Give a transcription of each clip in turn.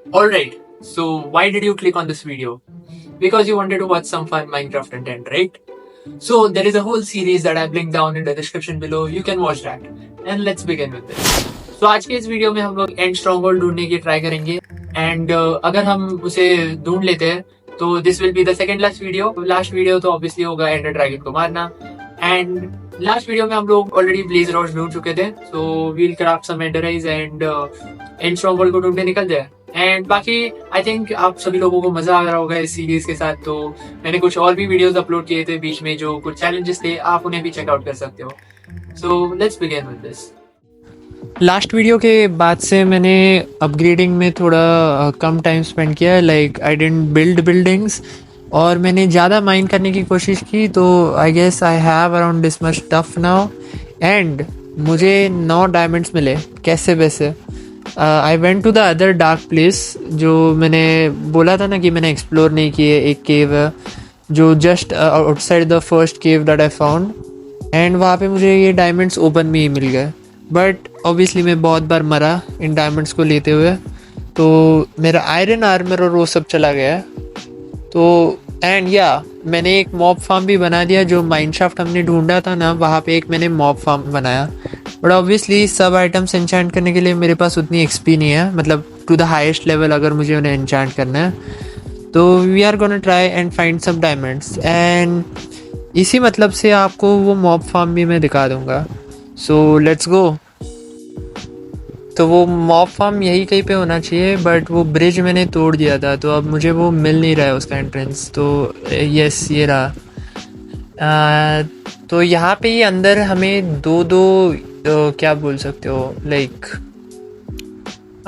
Alright, so why did you click on this video? Because you wanted to watch some fun Minecraft content, right? So there is a whole series that I've linked down in the description below. You can watch that. And let's begin with this. So आज के इस video में हम लोग and strong hold ढूंढने की try करेंगे and अगर हम उसे ढूंढ लेते हैं तो this will be the second last video तो ऑब्वियसली होगा एंडर ड्रैगन को मारना एंड लास्ट वीडियो में हम लोग ऑलरेडी ब्लेज रोड्स ढूंढ चुके थे so we'll craft some ender eyes and and stronghold को ढूंढने निकल जाए एंड बाकी आई थिंक आप सभी लोगों को मजा आ रहा होगा इस सीरीज के साथ तो मैंने कुछ और भी वीडियोस अपलोड किए थे बीच में जो कुछ चैलेंजेस थे आप उन्हें भी चेकआउट कर सकते हो so let's begin with this last video के बाद से मैंने अपग्रेडिंग में थोड़ा कम टाइम स्पेंड किया है like I didn't build buildings और मैंने ज़्यादा माइन करने की कोशिश की तो I guess I have around this much tough now and मुझे 9 डायमंड्स मिले कैसे वैसे I went to the other dark place जो मैंने बोला था ना कि मैंने एक्सप्लोर नहीं किए एक केव है जो just outside the first cave that I found and वहाँ पे मुझे ये डायमंड्स ओपन में ही मिल गए बट ऑब्वियसली मैं बहुत बार मरा इन डायमंड्स को लेते हुए तो मेरा आयरन आर्मर और वो सब चला गया तो एंड या मैंने एक मॉब फार्म भी बना दिया जो माइनशाफ्ट हमने ढूंढा था ना वहाँ पे एक मैंने मॉब फार्म बनाया बट ऑब्वियसली सब आइटम्स एन्चेंट करने के लिए मेरे पास उतनी एक्सपी नहीं है मतलब टू द हाईएस्ट लेवल अगर मुझे उन्हें एन्चेंट करना है तो we are gonna try and find some diamonds and इसी मतलब से आपको वो मॉब फार्म भी मैं दिखा दूंगा सो लेट्स गो तो वो मॉब फार्म यही कहीं पे होना चाहिए बट वो ब्रिज मैंने तोड़ दिया था तो अब मुझे वो मिल नहीं रहा है उसका एंट्रेंस तो यस ये रहा तो यहाँ पे ही अंदर हमें दो क्या बोल सकते हो लाइक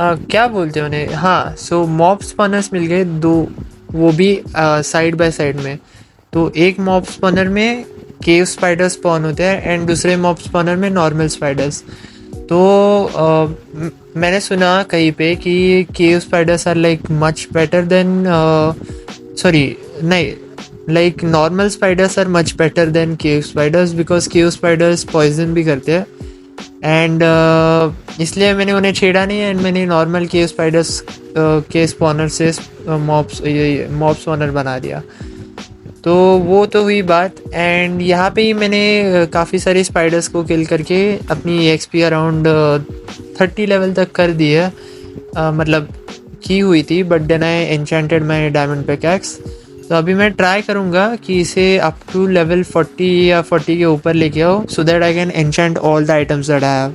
क्या बोलते हो उन्हें हाँ सो मॉब स्पॉनर्स मिल गए 2 वो भी साइड बाय साइड में तो एक मॉब स्पॉनर में केव स्पाइडर्स स्पॉन होते हैं एंड दूसरे मॉब स्पॉनर में नॉर्मल स्पाइडर्स तो मैंने सुना कहीं पे कि cave spiders are like much better than sorry नहीं like normal spiders are much better than cave spiders because cave spiders poison भी करते हैं एंड इसलिए मैंने उन्हें छेड़ा नहीं एंड मैंने नॉर्मल केव स्पाइडर्स के स्पॉनर से मॉब स्पॉनर बना दिया तो वो तो हुई बात एंड यहाँ पे ही मैंने काफ़ी सारी स्पाइडर्स को किल करके अपनी एक्सपी अराउंड 30 लेवल तक कर दी है मतलब की हुई थी but then I enchanted my diamond pickaxe तो अभी मैं ट्राई करूँगा कि इसे अप टू लेवल 40 या 40 के ऊपर लेके आओ so that I can enchant all the items that I have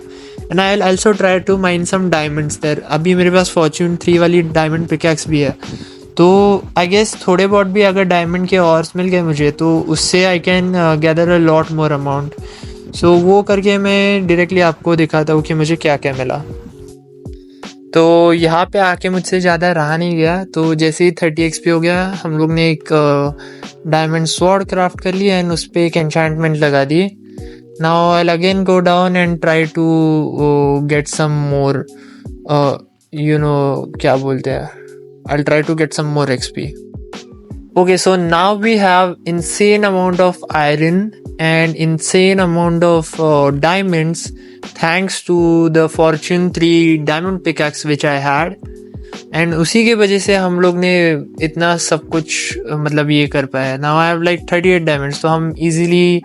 and I will also try to mine some diamonds there अभी मेरे पास फॉर्च्यून 3 वाली डायमंड पिकैक्स भी है तो आई गेस थोड़े बहुत भी अगर डायमंड के ऑर्स मिल गए मुझे तो उससे I can gather a lot more amount so वो करके मैं डायरेक्टली आपको दिखाता हूँ कि मुझे क्या क्या मिला तो यहाँ पे आके मुझसे ज़्यादा रहा नहीं गया तो जैसे ही 30 एक्सपी हो गया हम लोग ने एक डायमंड स्वॉर्ड क्राफ्ट कर लिया एंड उस पर एक एन्चेंटमेंट लगा दी now I again go down and try to get some more you know क्या बोलते हैं I'll try to get some more XP. Okay, so now we have insane amount of iron and insane amount of diamonds thanks to the Fortune 3 diamond pickaxe which I had. And उसी के वजह से हम लोग ने इतना सब कुछ मतलब ये कर पाया Now I have like 38 diamonds तो हम easily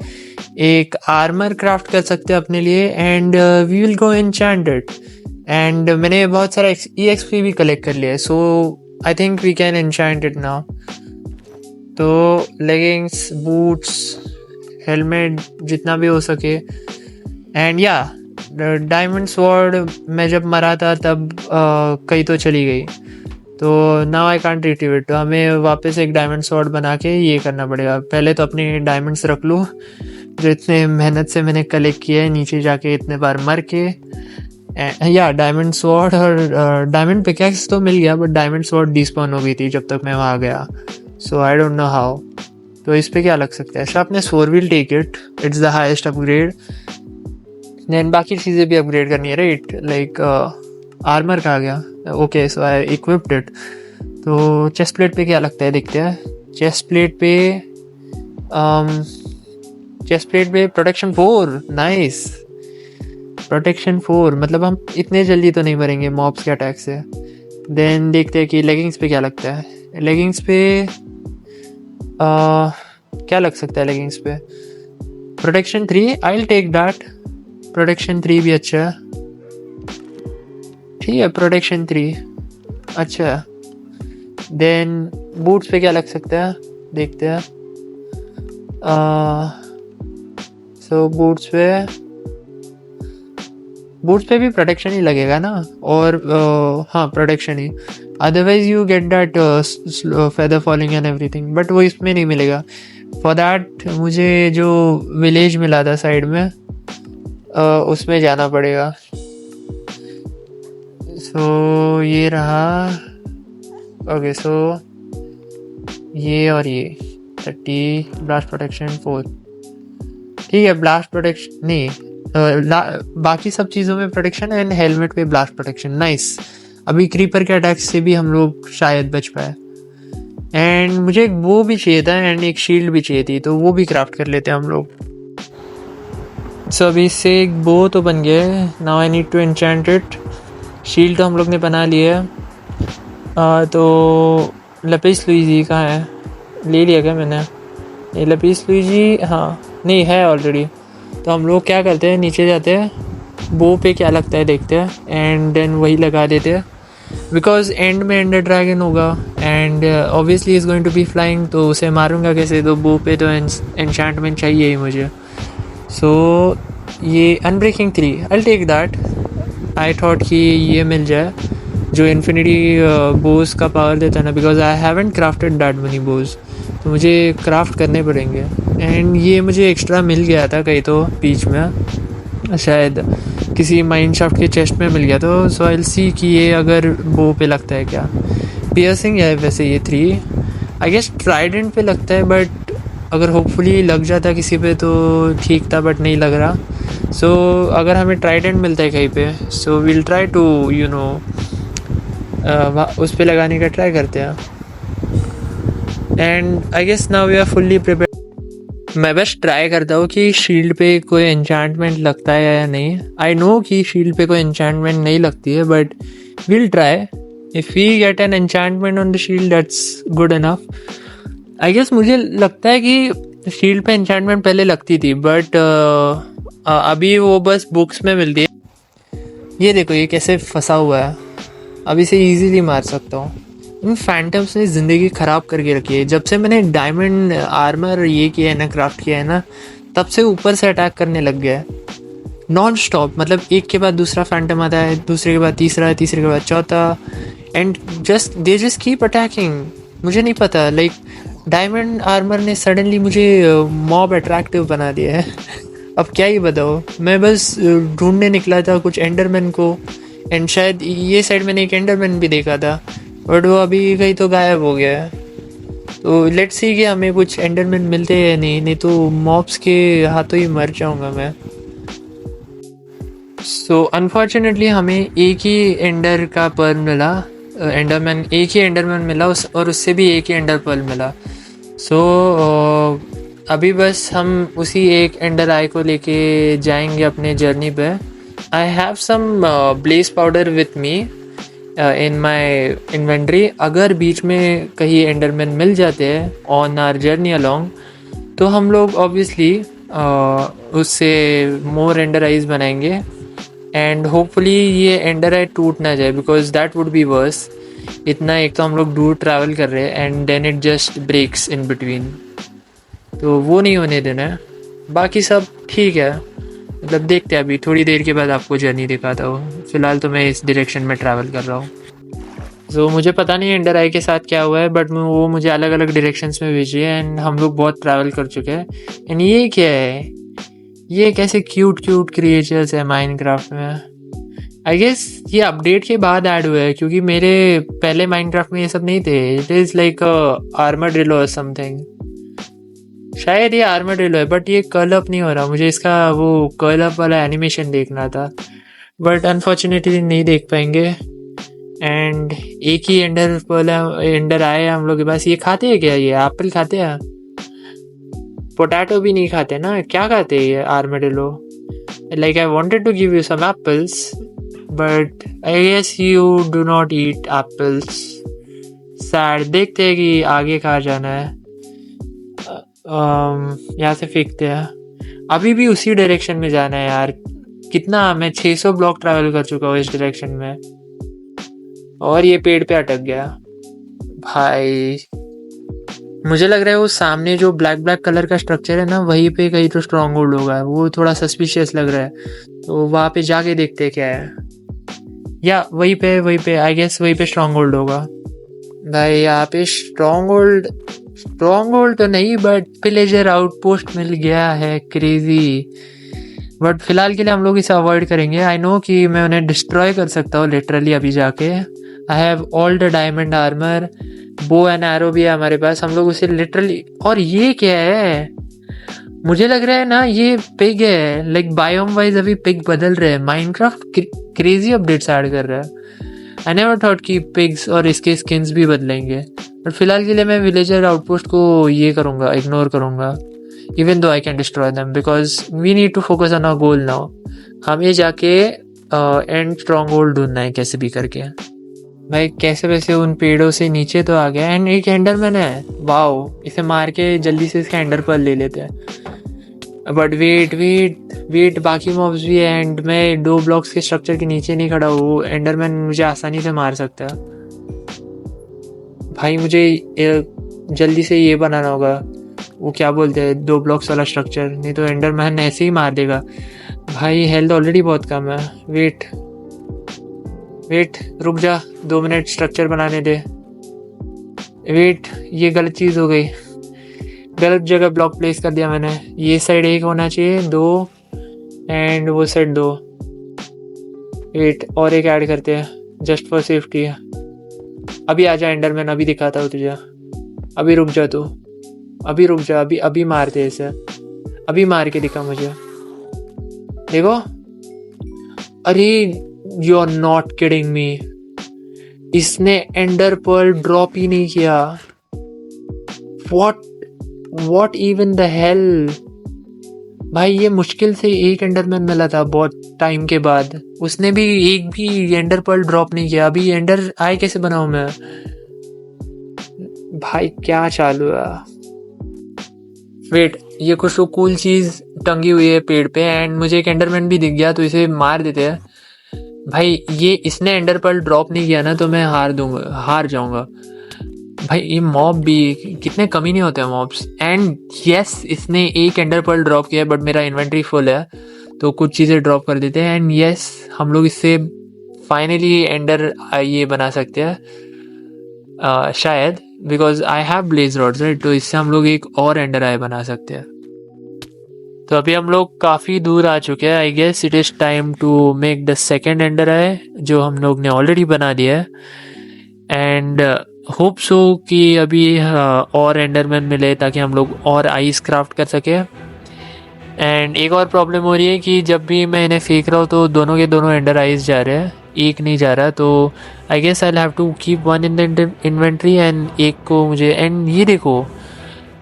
एक armor craft कर सकते हैं अपने लिए and we will go enchant it. And मैंने बहुत सारा EXP भी कलेक्ट कर लिया है so I think we can enchant it now. तो leggings, boots, helmet जितना भी हो सके and yeah, diamond sword मैं जब मरा था तब कहीं तो चली गई तो now I can't retrieve it तो हमें वापस एक diamond sword बना के ये करना पड़ेगा पहले तो अपने diamonds रख लूँ जो इतने मेहनत से मैंने कलेक्ट किया है नीचे जाके इतने बार मर के या डायमंड स्वॉर्ड और डायमंड पिकैक्स तो मिल गया बट डायमंड स्वॉर्ड डिस्पॉन हो गई थी जब तक मैं वहाँ गया so I don't know how तो इस पे क्या लग सकता है sharpness 4 will take it it's the highest upgrade then बाकी चीज़ें भी अपग्रेड करनी है राइट लाइक आर्मर कहाँ गया okay so I equipped it तो चेस्ट प्लेट पे क्या लगता है देखते हैं चेस्ट प्लेट पे प्रोटेक्शन 4 नाइस प्रोटेक्शन 4, मतलब हम इतने जल्दी तो नहीं मरेंगे मॉब्स के अटैक से। देन देखते हैं कि लेगिंग्स पे क्या लगता है। लेगिंग्स पे क्या लग सकता है लेगिंग्स पे? Protection 3, I will take that. Protection 3 भी अच्छा है, ठीक है प्रोटेक्शन 3 अच्छा है। देन बूट्स पे क्या लग सकता है, देखते हैं। सो बूट्स पे भी प्रोटेक्शन ही लगेगा ना, और हाँ protection he, otherwise you get that feather falling and everything, but वो इसमें नहीं मिलेगा। फॉर दैट मुझे जो विलेज मिला था साइड में उसमें जाना पड़ेगा। सो ये रहा, ओके सो ये और ये 30 ब्लास्ट प्रोटेक्शन 4, ठीक है। ब्लास्ट प्रोटेक्शन नहीं, बाकी सब चीज़ों में प्रोटेक्शन एंड हेलमेट पे ब्लास्ट प्रोटेक्शन, नाइस। अभी क्रीपर के अटैक से भी हम लोग शायद बच पाए। एंड मुझे एक वो भी चाहिए था एंड एक शील्ड भी चाहिए थी, तो वो भी क्राफ्ट कर लेते हैं हम लोग। सो अभी इससे एक बो तो बन गया है, now I need to enchant it. Shield तो हम लोग ने बना लिया है। तो लपीस लुइजी कहाँ है, ले लिया क्या मैंने? ये लपीस लुइजी, हाँ नहीं है ऑलरेडी। तो हम लोग क्या करते हैं, नीचे जाते हैं, बो पे क्या लगता है देखते हैं, एंड देन वही लगा देते हैं। बिकॉज एंड में एंडर ड्रैगन होगा and obviously is going to be flying, तो उसे मारूंगा कैसे? तो बो पे तो एन्चेंटमेंट चाहिए ही मुझे। सो ये unbreaking 3, I take that. I thought कि ये मिल जाए जो इन्फिनिटी बोज का पावर देता है ना, because I haven't crafted that many bows, तो मुझे क्राफ्ट करने पड़ेंगे। एंड ये मुझे एक्स्ट्रा मिल गया था कहीं तो बीच में, शायद किसी माइन शाफ्ट के चेस्ट में मिल गया, तो सो आई विल सी कि ये अगर बो पे लगता है क्या। पियर्सिंग है वैसे ये 3, आई गेस ट्राइडेंट पे लगता है, बट अगर होपफुली लग जाता किसी पे तो ठीक था, बट नहीं लग रहा। सो अगर हमें ट्राइडेंट मिलता है कहीं पे, so we'll try to you know उस पे लगाने का ट्राई करते हैं। And I guess now we are fully prepared. मैं बस ट्राई करता हूँ कि शील्ड पे कोई एन्चेंटमेंट लगता है या नहीं। आई नो कि शील्ड पे कोई एन्चेंटमेंट नहीं लगती है, but we'll try. If we get an enchantment on the shield that's good enough. I guess मुझे लगता है कि शील्ड पे एन्चेंटमेंट पहले लगती थी, बट अभी वो बस बुक्स में मिलती है। ये देखो ये कैसे फंसा हुआ है, अब इसे इजीली मार सकता हूँ। इन फैंटम्स ने ज़िंदगी ख़राब करके रखी है। जब से मैंने डायमंड आर्मर ये किया है ना, क्राफ्ट किया है ना, तब से ऊपर से अटैक करने लग गया है नॉन स्टॉप। मतलब एक के बाद दूसरा फैंटम आता है, दूसरे के बाद तीसरा, तीसरे के बाद चौथा, and they just keep attacking. मुझे नहीं पता, लाइक डायमंड आर्मर ने सडनली मुझे मॉब अट्रैक्टिव बना दिया है। अब क्या ही बताओ, मैं बस ढूंढने निकला था कुछ एंडरमैन को, एंड शायद ये साइड मैंने एक एंडरमैन भी देखा था, बट वो अभी कहीं तो गायब हो गया है। तो लेट्स सी कि हमें कुछ एंडरमैन मिलते हैं या नहीं तो मॉब्स के हाथों ही मर जाऊंगा मैं। सो अनफॉर्चुनेटली हमें एक ही एंडर का पर्ल मिला, एंडरमैन एक ही एंडरमैन मिला और उससे भी एक ही एंडर पर्ल मिला। सो अभी बस हम उसी एक एंडर आई को लेके जाएंगे अपने जर्नी पे। I have some blaze powder with me in my inventory. अगर बीच में कहीं एंडरमैन मिल जाते हैं ऑन आवर जर्नी अलोंग, तो हम लोग ऑब्वियसली उससे मोर एंडर आइज बनाएंगे, एंड होपफुली ये एंडर आई टूट ना जाए, because that would be verse. इतना एक तो हम लोग दूर ट्रैवल कर रहे हैं and then it just breaks in between, तो वो नहीं होने देना है। बाकी सब ठीक है, मतलब देखते हैं, अभी थोड़ी देर के बाद आपको जर्नी दिखाता हूँ। फिलहाल तो मैं इस डायरेक्शन में ट्रैवल कर रहा हूँ। तो मुझे पता नहीं एंडर आई के साथ क्या हुआ है, बट वो मुझे अलग अलग डायरेक्शंस में भेजी है एंड हम लोग बहुत ट्रैवल कर चुके हैं। एंड ये क्या है, ये कैसे क्यूट क्यूट क्रिएचर्स है माइनक्राफ्ट में। आई गेस ये अपडेट के बाद ऐड हुआ है, क्योंकि मेरे पहले माइनक्राफ्ट में ये सब नहीं थे। इट इज़ लाइक आर्मरडिलो और समथिंग, शायद ये आर्मरडिलो है, बट ये कर्ल अप नहीं हो रहा। मुझे इसका वो कर्ल अप वाला एनिमेशन देखना था, बट अनफॉर्चुनेटली नहीं देख पाएंगे। एंड एक ही एंडर आए हम लोग के पास। ये खाते हैं क्या, ये एप्पल खाते हैं? पोटैटो भी नहीं खाते ना, क्या खाते हैं ये आर्मरडिलो? Like I wanted to give you some apples, but I guess you do not eat apples. Sad. देखते हैं कि आगे कहाँ जाना है. यहाँ से फेंकते हैं. अभी भी उसी डायरेक्शन में जाना है यार. कितना मैं 600 ब्लॉक ट्रैवल कर चुका हूँ इस डायरेक्शन में, और ये पेड़ पे अटक गया. भाई मुझे लग रहा है वो सामने जो ब्लैक ब्लैक कलर का स्ट्रक्चर है ना, वहीं पे कहीं तो स्ट्रॉन्ग होल्ड होगा. वो थोड़ा सस्पिशियस लग रहा है, तो वहाँ पे जाके देखते हैं क्या है. या वहीं पे आई गेस वहीं पे स्ट्रॉन्ग होल्ड होगा. भाई यहाँ पे स्ट्रॉन्ग होल्ड तो नहीं, बट विलेजर आउटपोस्ट मिल गया है. क्रेजी. बट फिलहाल के लिए हम लोग इसे अवॉइड करेंगे. आई नो कि मैं उन्हें डिस्ट्रॉय कर सकता हूँ लिटरली अभी जाके. I have all the diamond armour, bow and arrow भी है हमारे पास. हम लोग उसे लिटरली. और ये क्या है, मुझे लग रहा है ना ये पिग है. लाइक बायोम वाइज अभी पिग बदल रहे हैं. माइनक्राफ्ट क्रेजी अपडेट्स ऐड कर रहा है. आई नेवर थॉट कि पिग्स और इसके स्किन्स भी बदलेंगे. बट फिलहाल के लिए मैं विलेजर आउटपोस्ट को ये करूँगा, इग्नोर करूँगा. Even though I can destroy them because we need to focus on our goal now. हमें जाके एंड स्ट्रॉन्ग होल्ड ढूंढना है कैसे भी करके. भाई कैसे वैसे उन पेड़ों से नीचे तो आ गया. एंड एक एंडरमैन है. वाओ, इसे मार के जल्दी से इसका एंडर पर्ल ले लेते हैं. बट वेट बाकी मॉब्स भी है. एंड मैं 2 ब्लॉक्स के स्ट्रक्चर के नीचे नहीं खड़ा हूँ. एंडरमैन मुझे आसानी से मार सकता है. भाई मुझे जल्दी से ये बनाना होगा, वो क्या बोलते हैं, 2 ब्लॉक्स वाला स्ट्रक्चर, नहीं तो एंडरमैन ऐसे ही मार देगा. भाई हेल्थ ऑलरेडी बहुत कम है. वेट रुक जा, 2 मिनट स्ट्रक्चर बनाने दे. वेट, ये गलत चीज़ हो गई. गलत जगह ब्लॉक प्लेस कर दिया मैंने. ये साइड 1 होना चाहिए, 2, एंड वो साइड 2. वेट, और एक ऐड करते हैं जस्ट फॉर सेफ्टी. अभी आ जा एंडरमैन, अभी दिखाता हूँ तुझे. अभी रुक जा तू, अभी रुक जा. अभी मारते इसे. अभी मार के दिखा मुझे. देखो. अरे you are not kidding me. इसने एंडर पर्ल ड्रॉप ही नहीं किया. What even the hell? भाई ये मुश्किल से एक एंडरमैन मिला था बहुत टाइम के बाद. उसने भी एक भी एंडर पर्ल ड्रॉप नहीं किया. अभी एंडर आई कैसे बनाऊं मैं? भाई क्या चालू है? वेट, ये कुछ तो कूल चीज टंगी हुई है पेड़ पे, एंड मुझे एक एंडरमैन भी दिख गया, तो इसे मार देते हैं. भाई ये इसने एंडर पर्ल ड्रॉप नहीं किया ना, तो मैं हार जाऊंगा. भाई ये मॉब भी कितने कमी नहीं होते हैं मॉब्स. एंड यस, इसने एक एंडर पर्ल ड्रॉप किया, बट मेरा इन्वेंट्री फुल है, तो कुछ चीज़ें ड्रॉप कर देते हैं. एंड यस, हम लोग इससे फाइनली एंडर ये बना सकते हैं शायद, because I have blaze rods right. तो इससे हम लोग एक और एंडर आई बना सकते हैं. तो अभी हम लोग काफ़ी दूर आ चुके हैं. I guess it is time to make the second ender eye, जो हम लोग ने ऑलरेडी बना दिया है. एंड होप सो कि अभी और एंडरमैन मिले ताकि हम लोग और आइस क्राफ्ट कर सके. एंड एक और प्रॉब्लम हो रही है कि जब भी मैं इन्हें फेंक रहा हूँ तो दोनों के दोनों एंडर आइस जा रहे हैं, एक नहीं जा रहा. तो I guess I have to keep 1 in the inventory and एक को मुझे. एंड ये देखो,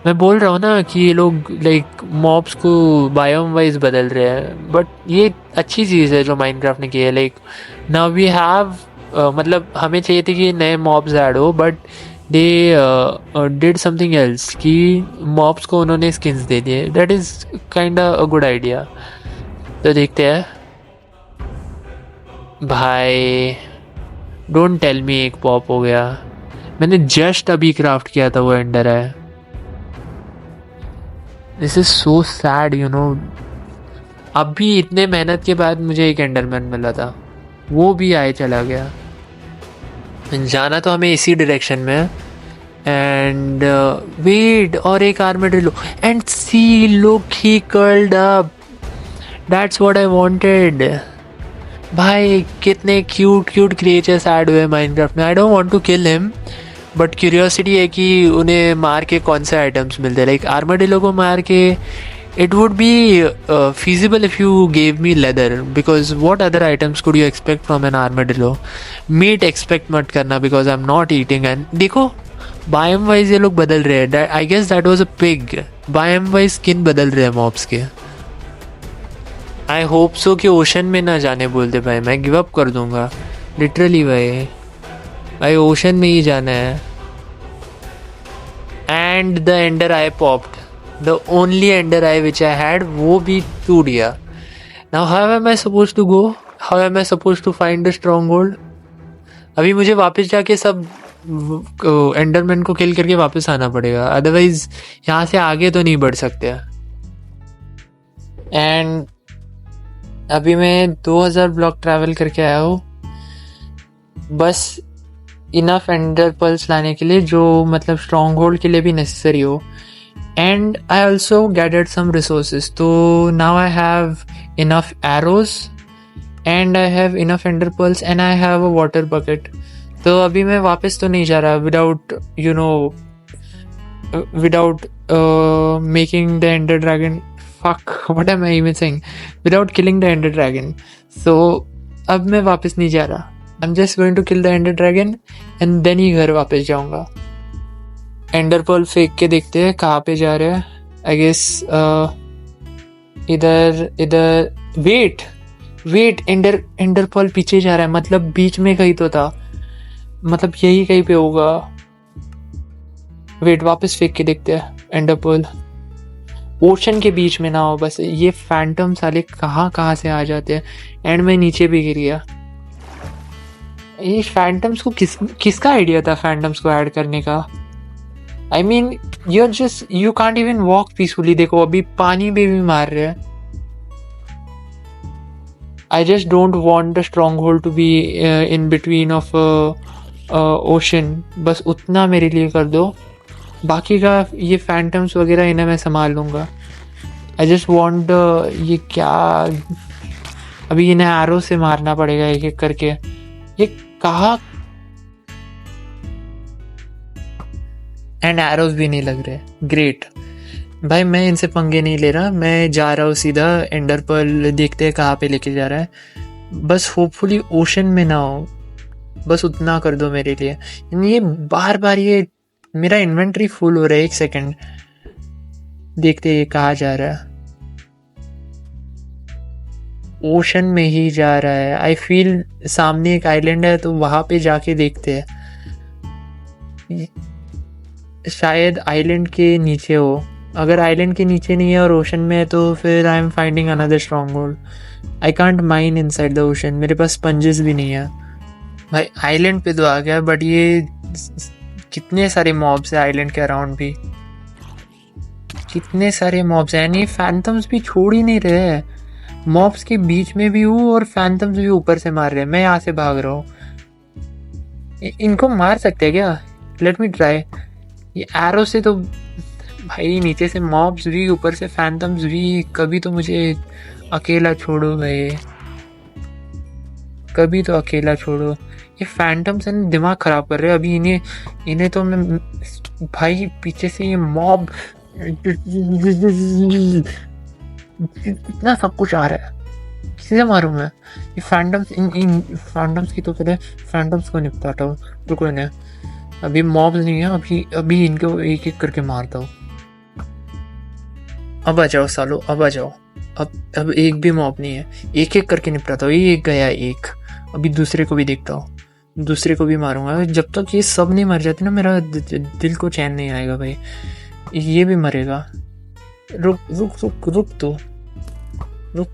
मैं बोल रहा हूँ ना कि ये लोग लाइक मॉब्स को बायोम वाइज बदल रहे हैं, बट ये अच्छी चीज़ है जो माइनक्राफ्ट ने की है. लाइक नाउ वी हैव मतलब हमें चाहिए थी कि नए मॉब्स ऐड हो, but they did something else कि मॉब्स को उन्होंने स्किन्स दे दिए. That is kind a good idea. तो देखते हैं. भाई डोंट टेल मी एक पॉप हो गया. मैंने जस्ट अभी क्राफ्ट किया था वो एंडर है. This is so sad you know. अभी इतने मेहनत के बाद मुझे एक एंडरमैन मिला था, वो भी आए चला गया. जाना तो हमें इसी डायरेक्शन में. एंड वेट, और एक armadillo. And see, look, he curled up. That's what I wanted. भाई कितने क्यूट क्रिएचर्स ऐड हुए माइनक्राफ्ट में. I don't want to kill him, but curiosity है कि उन्हें मार के कौन से आइटम्स मिलते हैं. लाइक आर्मडिलो को मार के it would be feasible if you gave me leather, because what other items could you expect from an armadillo? Meat expect मत करना, because I'm not eating. And देखो biome wise ये लोग बदल रहे हैं. I guess that was a pig. biome wise skin बदल रहे हैं mobs के. आई होप सो कि ओशन में ना जाने बोलते भाई, मैं गिव अप कर दूंगा लिटरली भाई। भाई ओशन में ही जाना है। And the Ender eye popped, the only Ender eye which I had, वो भी टूट गया। Now how am I suppose to go, how am I suppose to find the stronghold? अभी मुझे वापस जाके सब एंडरमैन को किल करके वापस आना पड़ेगा, अदरवाइज यहाँ से आगे तो नहीं बढ़ सकते। एंड अभी मैं 2000 ब्लॉक ट्रैवल करके आया हूँ, बस इनफ एंडर पल्स लाने के लिए, जो मतलब स्ट्रॉन्ग होल्ड के लिए भी नेसेसरी हो। And I also gathered some resources, तो now I have enough arrows and I have enough ender pearls and I have a water bucket. तो अभी मैं वापस तो नहीं जा रहा without without making the ender dragon, fuck, what am I even saying? Without killing the ender dragon. So अब मैं वापस नहीं जा रहा, I'm just going to kill the ender dragon and then ही घर वापस जाऊंगा। एंडर पर्ल फेंक के देखते हैं कहाँ पे जा रहे हैं। आई गेस इधर वेट एंडर पर्ल पीछे जा रहा है, मतलब बीच में कहीं तो था, मतलब यही कहीं पे होगा। वेट, वापस फेंक के देखते हैं एंडर पर्ल। ओशन के बीच में ना हो बस, ये फैंटम साले कहाँ से आ जाते हैं। एंड में नीचे भी गिर गया। ये फैंटम्स को किसका आइडिया था फैंटम्स को ऐड करने का? I mean you can't even walk peacefully. देखो अभी पानी में भी मार रहे हैं। I just don't want the stronghold to be in between of ocean, बस उतना मेरे लिए कर दो। बाकी का ये फैंटम्स वगैरह इन्हें मैं संभाल लूँगा। आई जस्ट वॉन्ट ये क्या, अभी इन्हें एरो से मारना पड़ेगा एक एक करके। ये कहाँ, एंड एरोज भी नहीं लग रहे। ग्रेट भाई, मैं इनसे पंगे नहीं ले रहा, मैं जा रहा हूँ सीधा एंडर पर्ल, देखते हैं कहाँ पे लेके जा रहा है। बस होपफुली ओशन में ना हो, बस उतना कर दो मेरे लिए। ये बार ये मेरा इन्वेंटरी फुल हो रहा है। एक सेकंड, देखते ये कहाँ जा रहा है। ओशन में ही जा रहा है। आई फील सामने एक आइलैंड है, तो वहां पे जाके देखते हैं। शायद आइलैंड के नीचे हो। अगर आइलैंड के नीचे नहीं है और ओशन में है, तो फिर I am finding another strong hold. I can't mine inside the ocean, मेरे पास स्पंजेस भी नहीं है। भाई आइलैंड पे तो आ गया, बट ये कितने सारे मॉब्स है आइलैंड के अराउंड भी, कितने सारे मॉब्स हैं। नहीं, फैंटम्स भी छोड़ ही नहीं रहे हैं। मॉब्स के बीच में भी हूँ और फैंटम्स भी ऊपर से मार रहे हैं। मैं यहाँ से भाग रहा हूँ। इनको मार सकते हैं क्या? Let me try. ये एरो से तो भाई, नीचे से मॉब्स भी, ऊपर से फैंटम्स भी। कभी तो मुझे अकेला छोड़ो भाई, कभी तो अकेला छोड़ो। ये फैंटम्स ने दिमाग खराब कर रहे हैं अभी। इन्हें तो मैं भाई, पीछे से ये मॉब, इतना सब कुछ आ रहा है, किसे मारूं मैं? ये फैंटम्स, इन फैंटम्स की तो पहले फैंटम्स को निपटाता हूँ। रुको, इन्हें अभी मॉब्स नहीं है, अभी इनको एक एक करके मारता हूँ। अब आ जाओ सालो, अब आ जाओ। अब एक भी मॉब नहीं है, एक एक करके निपटाता हूँ। ये एक गया, एक। अभी दूसरे को भी देखता हूँ, दूसरे को भी मारूंगा। जब तक ये सब नहीं मर जाते ना, मेरा दिल को चैन नहीं आएगा भाई। ये भी मरेगा। रुक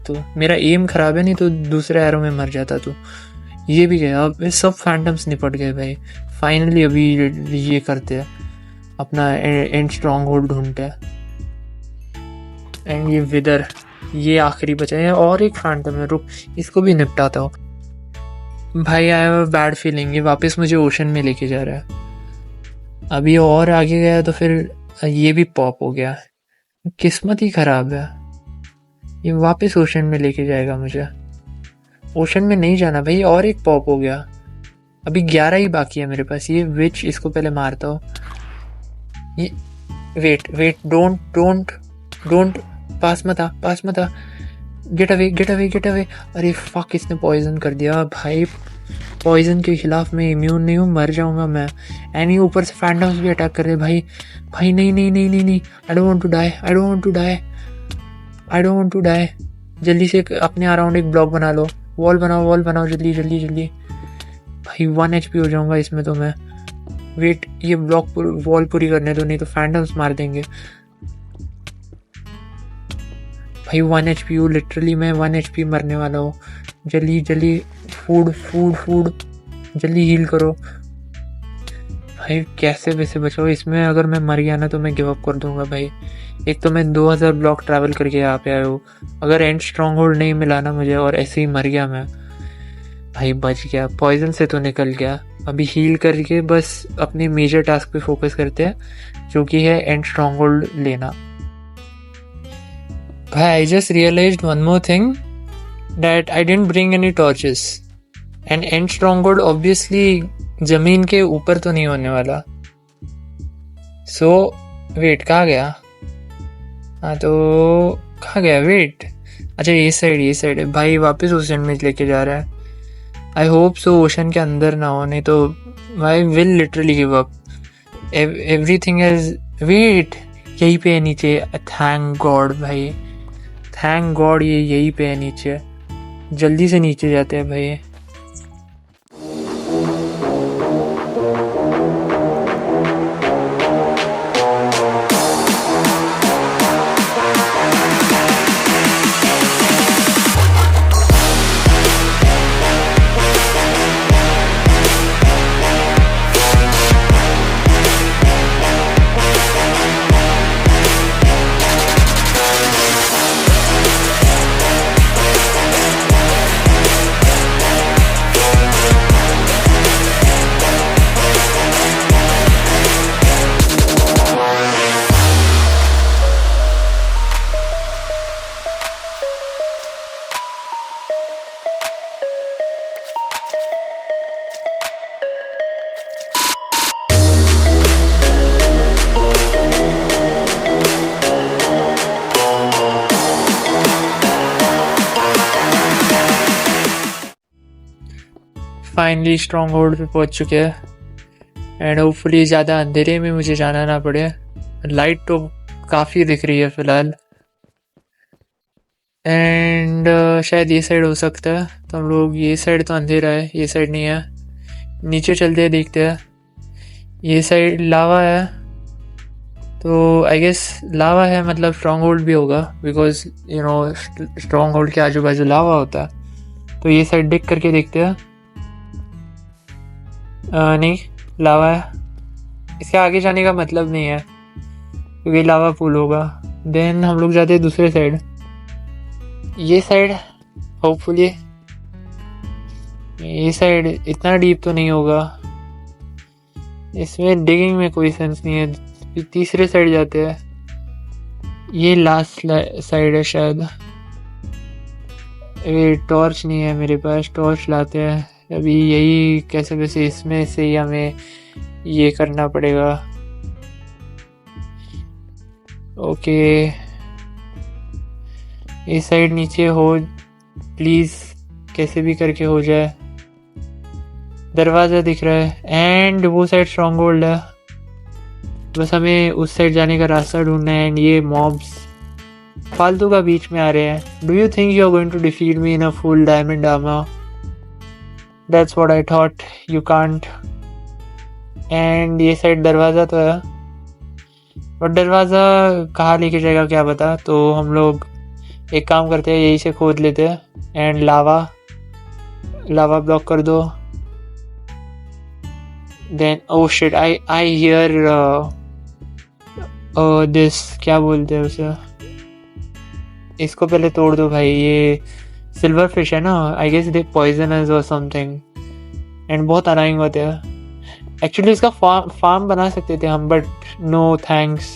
तो, मेरा एम खराब है, नहीं तो दूसरे एरो में मर जाता तू। ये भी गया। अब सब फैंटम्स निपट गए भाई। फाइनली अभी ये करते हैं, अपना एंड स्ट्रॉन्ग होल्ड ढूंढते हैं। एंड ये विदर, ये आखिरी बचा है। और एक फैंटम है, रुक, इसको भी निपटाता हूँ। भाई आई हैव अ बैड फीलिंग, ये वापस मुझे ओशन में लेके जा रहा है। अभी और आगे गया तो फिर ये भी पॉप हो गया। किस्मत ही खराब है, ये वापस ओशन में लेके जाएगा मुझे। ओशन में नहीं जाना भाई, और एक पॉप हो गया। अभी 11 ही बाकी है मेरे पास। ये विच, इसको पहले मारता हूँ। ये वेट, डोंट, पास मत आ। Get away. अरे फक, इसने पॉइजन कर दिया भाई। पॉइजन के खिलाफ मैं इम्यून नहीं हूँ, मर जाऊंगा मैं। एंड ये ऊपर से फैंटम्स भी अटैक कर रहे भाई। नहीं, I don't want to die. जल्दी से अपने अराउंड एक ब्लॉक बना लो, वॉल बनाओ जल्दी जल्दी जल्दी। भाई 1 HP हो जाऊंगा इसमें तो मैं। वेट, ये ब्लॉक वॉल पूरी करने दो, नहीं तो फैंटम्स मार देंगे। भाई 1 HP हूँ लिटरली, मैं 1 HP मरने वाला हूँ। जल्दी जल्दी फूड जल्दी हील करो। भाई कैसे वैसे बचाओ इसमें, अगर मैं मर गया ना तो मैं गिव अप कर दूंगा भाई। एक तो मैं 2000 ब्लॉक ट्रैवल करके यहाँ पे आया हूँ, अगर एंड स्ट्रॉन्ग होल्ड नहीं मिला ना मुझे और ऐसे ही मर गया मैं, भाई बच गया, पॉइजन से तो निकल गया। अभी हील करके बस अपने मेजर टास्क पे फोकस करते हैं, जो कि है एंड स्ट्रॉन्ग होल्ड लेना। भाई I just realised one more thing, that I didn't bring any torches, and and stronghold obviously जमीन के ऊपर तो नहीं होने वाला। सो वेट, कहाँ गया? हाँ तो कहाँ गया? वेट, अच्छा ये साइड है भाई, वापस ओशन में लेके जा रहा है। आई होप सो ओशन के अंदर ना हो, नहीं तो I will literally give up. Everything is, wait यहीं पे है नीचे, थैंक गॉड भाई, थैंक गॉड ये यहीं पे है नीचे। जल्दी से नीचे जाते हैं भाई। फाइनली स्ट्रॉन्ग होल्ड पे पहुंच चुके हैं, एंड होपफुली ज़्यादा अंधेरे में मुझे जाना ना पड़े। लाइट तो काफ़ी दिख रही है फ़िलहाल, एंड शायद ये साइड हो सकता है। तो हम लोग, ये साइड तो अंधेरा है, ये साइड नहीं है। नीचे चलते हैं, देखते हैं। ये साइड लावा है, तो आई गेस लावा है मतलब स्ट्रॉन्ग होल्ड भी होगा, because you know strong hold के आजू बाजू लावा होता है। तो ये साइड डिग करके देखते हैं। नहीं, लावा है, इसके आगे जाने का मतलब नहीं है क्योंकि लावा पूल होगा। देन हम लोग जाते हैं दूसरे साइड, ये साइड होपफुली। ये साइड इतना डीप तो नहीं होगा, इसमें डिगिंग में कोई सेंस नहीं है। तीसरे साइड जाते हैं, ये लास्ट साइड है शायद। ये टॉर्च नहीं है मेरे पास, टॉर्च लाते हैं अभी। यही कैसे वैसे इसमें से ही हमें ये करना पड़ेगा। ओके, इस साइड नीचे हो प्लीज, कैसे भी करके हो जाए। दरवाज़ा दिख रहा है, एंड वो साइड स्ट्रॉन्ग होल्ड है, बस हमें उस साइड जाने का रास्ता ढूंढना है। एंड ये मॉब्स फालतू का बीच में आ रहे हैं। Do you think you are going to defeat me in a full diamond armour? That's what I thought. You can't. And ये साइड दरवाज़ा तो है, और दरवाज़ा कहाँ लेके जाएगा क्या पता। तो हम लोग एक काम करते हैं, यहीं से खोद लेते हैं, एंड लावा ब्लॉक कर दो। Then oh shit, I hear this, क्या बोलते हैं उसे, इसको पहले तोड़ दो भाई। ये सिल्वर फिश है ना, आई गेस दे पॉइजनस और समथिंग, एंड बहुत अनाइंग होते हैं। एक्चुअली इसका फार्म बना सकते थे हम, but no thanks.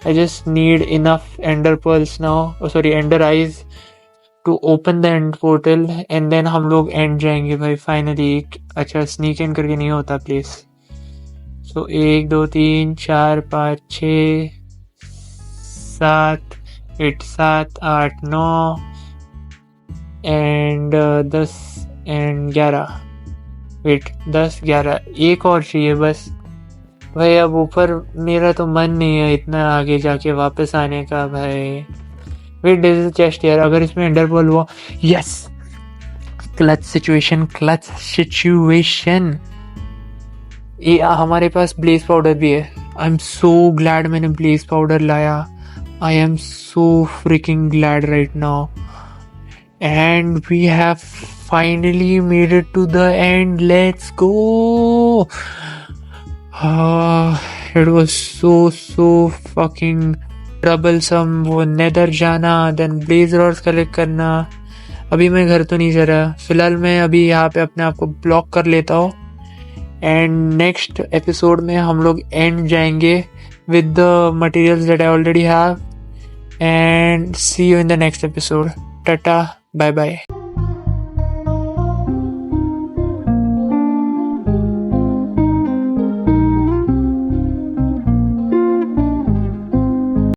I just need enough Ender pearls now, sorry Ender eyes, to open the End portal, and then हम लोग एंड जाएंगे भाई फाइनली। अच्छा, स्नीक इन करके नहीं होता please. So 1 2 3 4 5 6 7 7 8 9 and 10 and 11। Wait, 10 11, एक और चाहिए बस भाई। अब ऊपर मेरा तो मन नहीं है इतना आगे जाके वापस आने का भाई। Wait there is a chest here, अगर इसमें एंडर पर्ल हुआ, यस, क्लच सिचुएशन। ये हमारे पास ब्लेज पाउडर भी है। आई एम सो ग्लैड मैंने ब्लेज पाउडर लाया। I am so freaking glad right now. And we have finally made it to the end, let's go. It was so fucking troublesome, वो Nether जाना, then blaze rods collect करना। अभी मैं घर तो नहीं जा रहा, फिलहाल मैं अभी यहाँ पे अपने आप को ब्लॉक कर लेता हूँ। एंड नेक्स्ट एपिसोड में हम लोग एंड जाएंगे with the materials that I already have. And see you in the next episode. टाटा, बाय बाय।